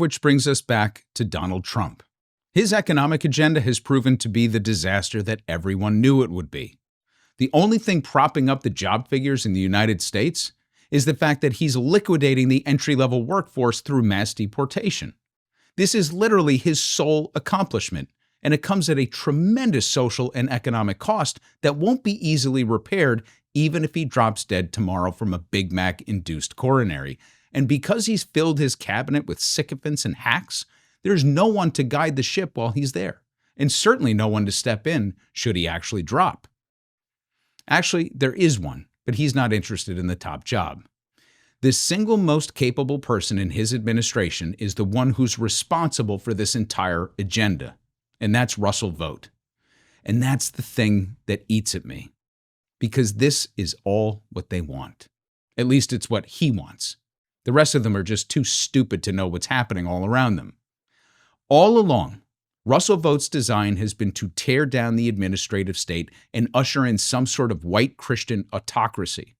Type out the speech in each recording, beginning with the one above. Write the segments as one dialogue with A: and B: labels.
A: which brings us back to Donald Trump. His economic agenda has proven to be the disaster that everyone knew it would be. The only thing propping up the job figures in the United States is the fact that he's liquidating the entry-level workforce through mass deportation. This is literally his sole accomplishment, and it comes at a tremendous social and economic cost that won't be easily repaired even if he drops dead tomorrow from a Big Mac-induced coronary. And because he's filled his cabinet with sycophants and hacks, there's no one to guide the ship while he's there, and certainly no one to step in should he actually drop. Actually, there is one, but he's not interested in the top job. The single most capable person in his administration is the one who's responsible for this entire agenda, and that's Russell Vought. And that's the thing that eats at me, because this is all what they want. At least it's what he wants. The rest of them are just too stupid to know what's happening all around them. All along, Russell Vought's design has been to tear down the administrative state and usher in some sort of white Christian autocracy.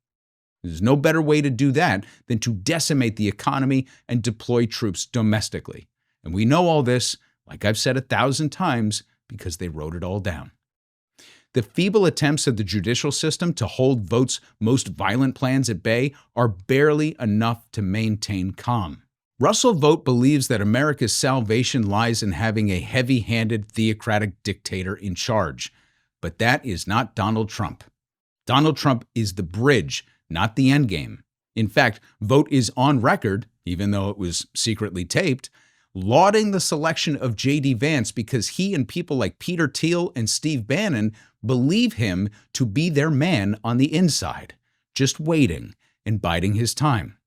A: There's no better way to do that than to decimate the economy and deploy troops domestically. And we know all this, like I've said 1,000 times, because they wrote it all down. The feeble attempts of the judicial system to hold Vought's most violent plans at bay are barely enough to maintain calm. Russell Vought believes that America's salvation lies in having a heavy-handed theocratic dictator in charge. But that is not Donald Trump. Donald Trump is the bridge, not the endgame. In fact, Vought is on record, even though it was secretly taped, lauding the selection of JD Vance because he and people like Peter Thiel and Steve Bannon believe him to be their man on the inside, just waiting and biding his time.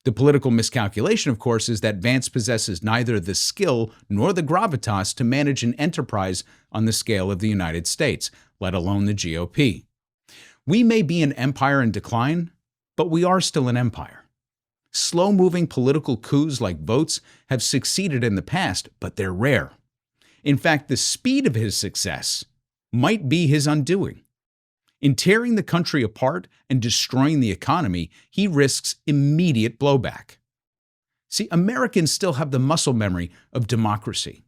A: The political miscalculation, of course, is that Vance possesses neither the skill nor the gravitas to manage an enterprise on the scale of the United States, let alone the GOP. We may be an empire in decline, but we are still an empire. Slow-moving political coups like Vought's have succeeded in the past, but they're rare. In fact, the speed of his success might be his undoing. In tearing the country apart and destroying the economy, he risks immediate blowback. See, Americans still have the muscle memory of democracy.